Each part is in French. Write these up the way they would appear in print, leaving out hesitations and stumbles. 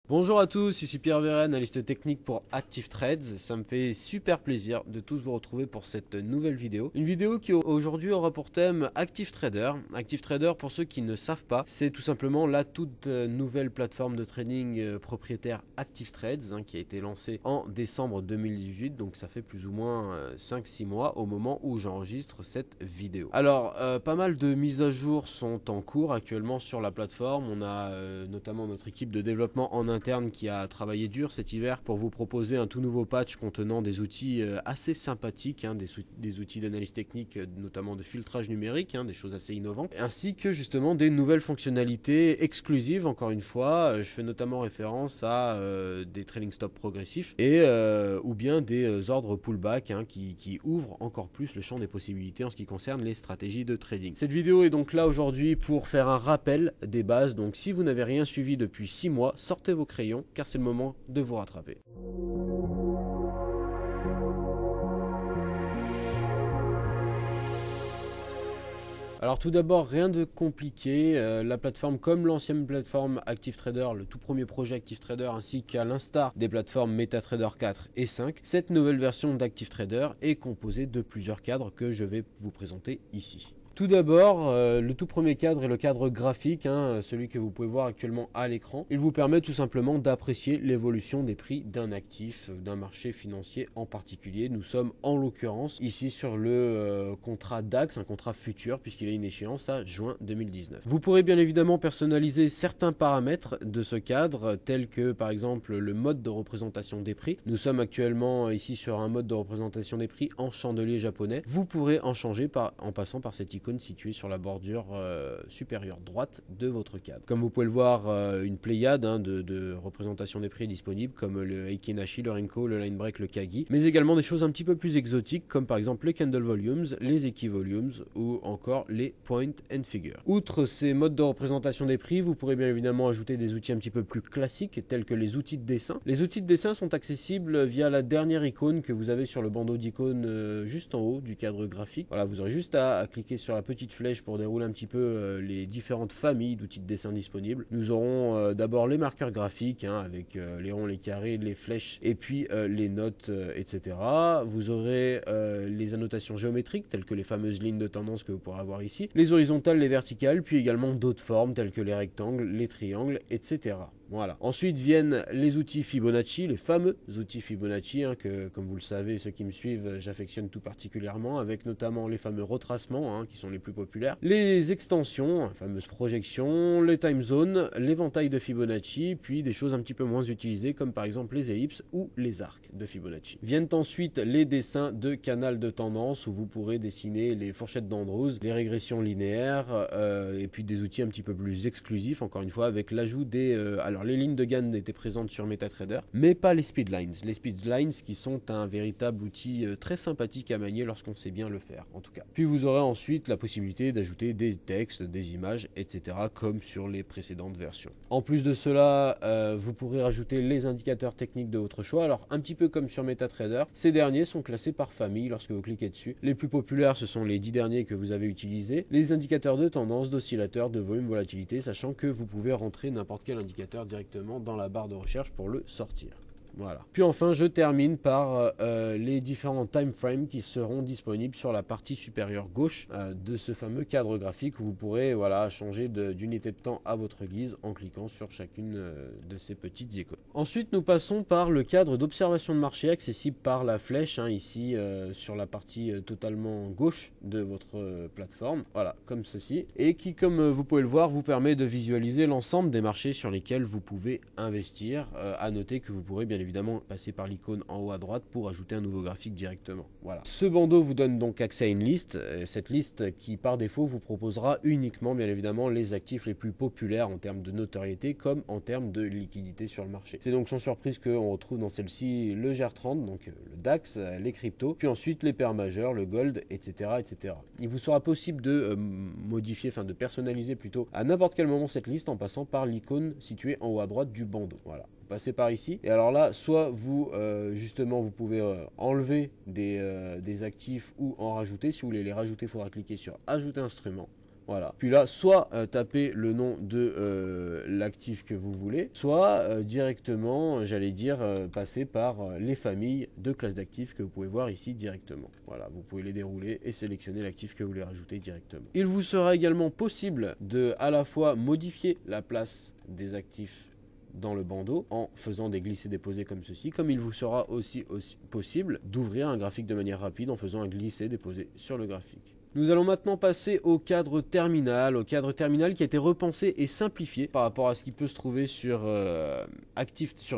Bonjour à tous, ici Pierre Véret, analyste technique pour Active Trades. Ça me fait super plaisir de tous vous retrouver pour cette nouvelle vidéo. Une vidéo qui aujourd'hui aura pour thème Active Trader. Active Trader, pour ceux qui ne savent pas, c'est tout simplement la toute nouvelle plateforme de trading propriétaire Active Trades qui a été lancée en décembre 2018. Donc ça fait plus ou moins 5-6 mois au moment où j'enregistre cette vidéo. Alors, pas mal de mises à jour sont en cours actuellement sur la plateforme. On a notamment notre équipe de développement en interne qui a travaillé dur cet hiver pour vous proposer un tout nouveau patch contenant des outils assez sympathiques, des outils d'analyse technique, notamment de filtrage numérique, des choses assez innovantes, ainsi que justement des nouvelles fonctionnalités exclusives. Encore une fois, je fais notamment référence à des trailing stop progressifs et ou bien des ordres pullback qui ouvrent encore plus le champ des possibilités en ce qui concerne les stratégies de trading. Cette vidéo est donc là aujourd'hui pour faire un rappel des bases. Donc si vous n'avez rien suivi depuis 6 mois, sortez vos crayons car c'est le moment de vous rattraper. Alors tout d'abord, rien de compliqué, la plateforme comme l'ancienne plateforme Active Trader, le tout premier projet Active Trader, ainsi qu'à l'instar des plateformes MetaTrader 4 et 5, cette nouvelle version d'Active Trader est composée de plusieurs cadres que je vais vous présenter ici. Tout d'abord, le tout premier cadre est le cadre graphique, celui que vous pouvez voir actuellement à l'écran. Il vous permet tout simplement d'apprécier l'évolution des prix d'un actif, d'un marché financier en particulier. Nous sommes en l'occurrence ici sur le contrat DAX, un contrat futur puisqu'il a une échéance à juin 2019. Vous pourrez bien évidemment personnaliser certains paramètres de ce cadre, tels que par exemple le mode de représentation des prix. Nous sommes actuellement ici sur un mode de représentation des prix en chandelier japonais. Vous pourrez en changer en passant par cette icône située sur la bordure supérieure droite de votre cadre. Comme vous pouvez le voir, une pléiade de représentation des prix est disponible, comme le Heikin Ashi, le Renko, le Line Break, le Kagi, mais également des choses un petit peu plus exotiques, comme par exemple les Candle Volumes, les Equivolumes ou encore les Point and Figure. Outre ces modes de représentation des prix, vous pourrez bien évidemment ajouter des outils un petit peu plus classiques, tels que les outils de dessin. Les outils de dessin sont accessibles via la dernière icône que vous avez sur le bandeau d'icônes juste en haut du cadre graphique. Voilà, vous aurez juste à cliquer sur la petite flèche pour dérouler un petit peu les différentes familles d'outils de dessin disponibles. Nous aurons d'abord les marqueurs graphiques avec les ronds, les carrés, les flèches et puis les notes, etc. Vous aurez les annotations géométriques telles que les fameuses lignes de tendance que vous pourrez avoir ici, les horizontales, les verticales, puis également d'autres formes telles que les rectangles, les triangles, etc. Voilà. Ensuite viennent les outils Fibonacci, les fameux outils Fibonacci que, comme vous le savez, ceux qui me suivent, j'affectionne tout particulièrement, avec notamment les fameux retracements qui sont les plus populaires, les extensions, fameuses projections, les time zones, l'éventail de Fibonacci, puis des choses un petit peu moins utilisées comme par exemple les ellipses ou les arcs de Fibonacci. Viennent ensuite les dessins de canal de tendance où vous pourrez dessiner les fourchettes d'Andrews, les régressions linéaires et puis des outils un petit peu plus exclusifs, encore une fois avec l'ajout des... alors les lignes de Gann étaient présentes sur MetaTrader, mais pas les speedlines. Les speedlines qui sont un véritable outil très sympathique à manier lorsqu'on sait bien le faire en tout cas. Puis vous aurez ensuite la possibilité d'ajouter des textes, des images, etc. comme sur les précédentes versions. En plus de cela, vous pourrez rajouter les indicateurs techniques de votre choix. Alors un petit peu comme sur MetaTrader, ces derniers sont classés par famille lorsque vous cliquez dessus. Les plus populaires, ce sont les 10 derniers que vous avez utilisés. Les indicateurs de tendance, d'oscillateur, de volume, volatilité, sachant que vous pouvez rentrer n'importe quel indicateur directement dans la barre de recherche pour le sortir. Voilà. Puis enfin, je termine par les différents time frames qui seront disponibles sur la partie supérieure gauche de ce fameux cadre graphique où vous pourrez changer d'unité de temps à votre guise en cliquant sur chacune de ces petites icônes. Ensuite, nous passons par le cadre d'observation de marché accessible par la flèche ici sur la partie totalement gauche de votre plateforme. Voilà, comme ceci. Et qui, comme vous pouvez le voir, vous permet de visualiser l'ensemble des marchés sur lesquels vous pouvez investir. À noter que vous pourrez bien évidemment passer par l'icône en haut à droite pour ajouter un nouveau graphique directement. Voilà. Ce bandeau vous donne donc accès à une liste, cette liste qui par défaut vous proposera uniquement bien évidemment les actifs les plus populaires en termes de notoriété comme en termes de liquidité sur le marché. C'est donc sans surprise qu'on retrouve dans celle-ci le GR30, donc le DAX, les cryptos, puis ensuite les paires majeures, le gold, etc. etc. Il vous sera possible de modifier, de personnaliser plutôt à n'importe quel moment cette liste en passant par l'icône située en haut à droite du bandeau. Voilà. Passez par ici et alors là soit vous justement vous pouvez enlever des actifs ou en rajouter. Si vous voulez les rajouter, il faudra cliquer sur ajouter instrument. Voilà. Puis là, soit tapez le nom de l'actif que vous voulez, soit directement, j'allais dire, passer par les familles de classes d'actifs que vous pouvez voir ici directement. Voilà, vous pouvez les dérouler et sélectionner l'actif que vous voulez rajouter directement. Il vous sera également possible de à la fois modifier la place des actifs dans le bandeau en faisant des glisser-déposer comme ceci, comme il vous sera aussi possible d'ouvrir un graphique de manière rapide en faisant un glisser-déposer sur le graphique. Nous allons maintenant passer au cadre terminal qui a été repensé et simplifié par rapport à ce qui peut se trouver sur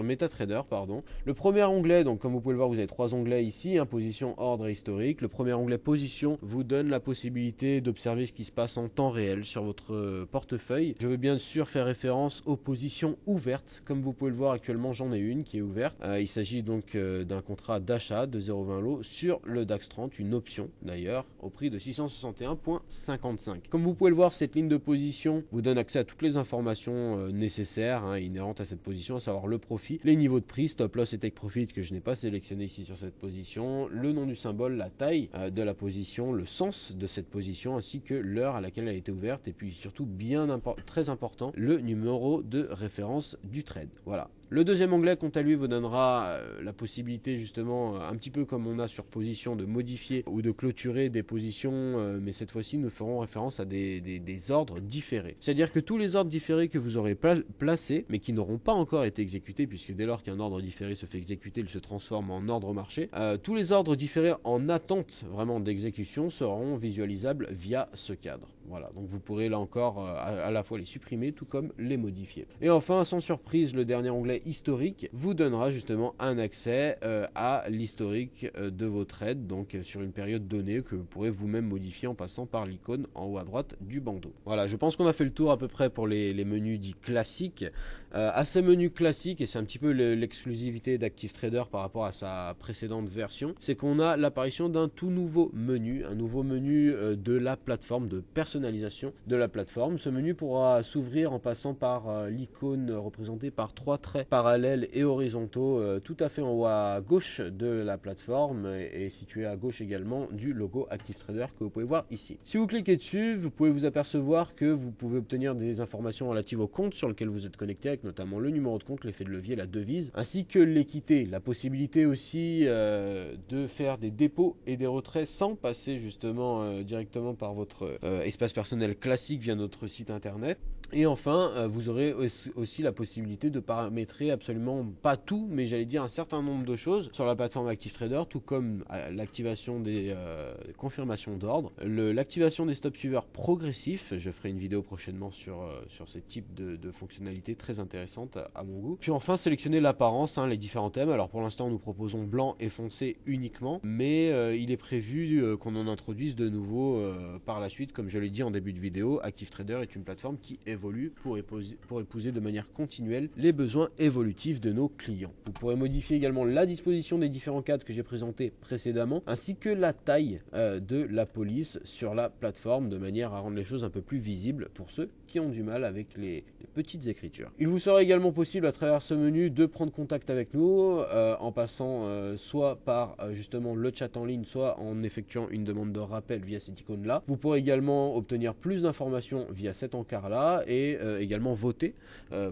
MetaTrader, pardon. Le premier onglet, donc comme vous pouvez le voir, vous avez 3 onglets ici, position, ordre et historique. Le premier onglet position vous donne la possibilité d'observer ce qui se passe en temps réel sur votre portefeuille. Je veux bien sûr faire référence aux positions ouvertes. Comme vous pouvez le voir actuellement, j'en ai une qui est ouverte. Il s'agit donc d'un contrat d'achat de 0,20 lot sur le DAX 30, une option d'ailleurs, au prix de 661,55. Comme vous pouvez le voir, cette ligne de position vous donne accès à toutes les informations nécessaires, inhérentes à cette position, à savoir le profit, les niveaux de prix, stop loss et take profit que je n'ai pas sélectionné ici sur cette position, le nom du symbole, la taille de la position, le sens de cette position ainsi que l'heure à laquelle elle a été ouverte et puis surtout très important, le numéro de référence du trade. Voilà. Le deuxième onglet, quant à lui, vous donnera la possibilité justement, un petit peu comme on a sur position, de modifier ou de clôturer des positions, mais cette fois-ci nous ferons référence à des ordres différés. C'est-à-dire que tous les ordres différés que vous aurez placés, mais qui n'auront pas encore été exécutés, puisque dès lors qu'un ordre différé se fait exécuter, il se transforme en ordre marché, tous les ordres différés en attente vraiment d'exécution seront visualisables via ce cadre. Voilà, donc vous pourrez là encore à la fois les supprimer tout comme les modifier. Et enfin, sans surprise, le dernier onglet historique vous donnera justement un accès à l'historique de vos trades, donc sur une période donnée que vous pourrez vous-même modifier en passant par l'icône en haut à droite du bandeau. Voilà, je pense qu'on a fait le tour à peu près pour les menus dits classiques. À ces menus classiques, et c'est un petit peu l'exclusivité d'ActiveTrader par rapport à sa précédente version, c'est qu'on a l'apparition d'un tout nouveau menu, un nouveau menu de la plateforme, de personnalisation de la plateforme. Ce menu pourra s'ouvrir en passant par l'icône représentée par 3 traits parallèles et horizontaux tout à fait en haut à gauche de la plateforme et situé à gauche également du logo ActiveTrader que vous pouvez voir ici. Si vous cliquez dessus, vous pouvez vous apercevoir que vous pouvez obtenir des informations relatives au compte sur lequel vous êtes connecté, avec notamment le numéro de compte, l'effet de levier, la devise, ainsi que l'équité, la possibilité aussi de faire des dépôts et des retraits sans passer justement directement par votre espace personnel classique via notre site internet. Et enfin, vous aurez aussi la possibilité de paramétrer absolument pas tout, mais j'allais dire un certain nombre de choses sur la plateforme ActiveTrader, tout comme l'activation des confirmations d'ordre, l'activation des stop suiveurs progressifs. Je ferai une vidéo prochainement sur ce type de fonctionnalité très intéressante à mon goût. Puis enfin, sélectionner l'apparence, les différents thèmes. Alors pour l'instant, nous proposons blanc et foncé uniquement, mais il est prévu qu'on en introduise de nouveau par la suite. Comme je l'ai dit en début de vidéo, ActiveTrader est une plateforme qui évolue pour épouser de manière continuelle les besoins évolutifs de nos clients. Vous pourrez modifier également la disposition des différents cadres que j'ai présentés précédemment, ainsi que la taille de la police sur la plateforme, de manière à rendre les choses un peu plus visibles pour ceux qui ont du mal avec les petites écritures. Il vous sera également possible à travers ce menu de prendre contact avec nous en passant soit par justement le chat en ligne, soit en effectuant une demande de rappel via cette icône là. Vous pourrez également obtenir plus d'informations via cet encart là et également voter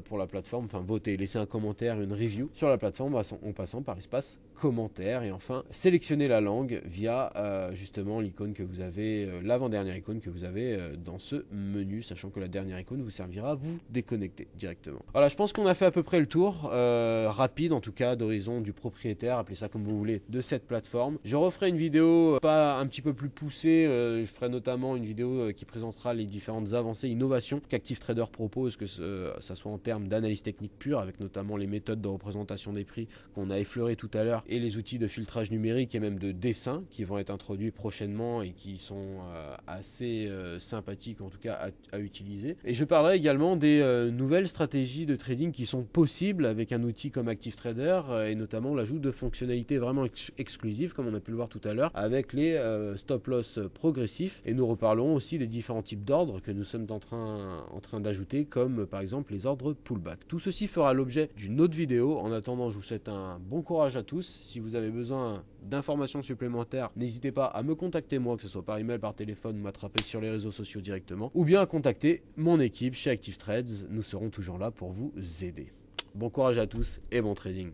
pour la plateforme, enfin voter, laisser un commentaire, une review sur la plateforme en passant par l'espace commentaire, et enfin sélectionner la langue via justement l'icône que vous avez, l'avant-dernière icône que vous avez dans ce menu, sachant que la dernière icône vous servira à vous déconnecter directement. Voilà, je pense qu'on a fait à peu près le tour, rapide en tout cas, d'horizon du propriétaire, appelez ça comme vous voulez, de cette plateforme. Je referai une vidéo pas un petit peu plus poussée, je ferai notamment une vidéo qui présentera les différentes avancées, innovations qu'ActiveTrader propose, que ça soit en termes d'analyse technique pure, avec notamment les méthodes de représentation des prix qu'on a effleurées tout à l'heure, et les outils de filtrage numérique et même de dessin qui vont être introduits prochainement et qui sont assez sympathiques en tout cas à utiliser. Et je parlerai également des nouvelles stratégies de trading qui sont possibles avec un outil comme ActiveTrader et notamment l'ajout de fonctionnalités vraiment exclusives comme on a pu le voir tout à l'heure avec les stop loss progressifs, et nous reparlerons aussi des différents types d'ordres que nous sommes en train train d'ajouter, comme par exemple les ordres pullback. Tout ceci fera l'objet d'une autre vidéo. En attendant, je vous souhaite un bon courage à tous. Si vous avez besoin d'informations supplémentaires, n'hésitez pas à me contacter moi, que ce soit par email, par téléphone, m'attraper sur les réseaux sociaux directement, ou bien à contacter mon équipe chez Active Trades. Nous serons toujours là pour vous aider. Bon courage à tous et bon trading.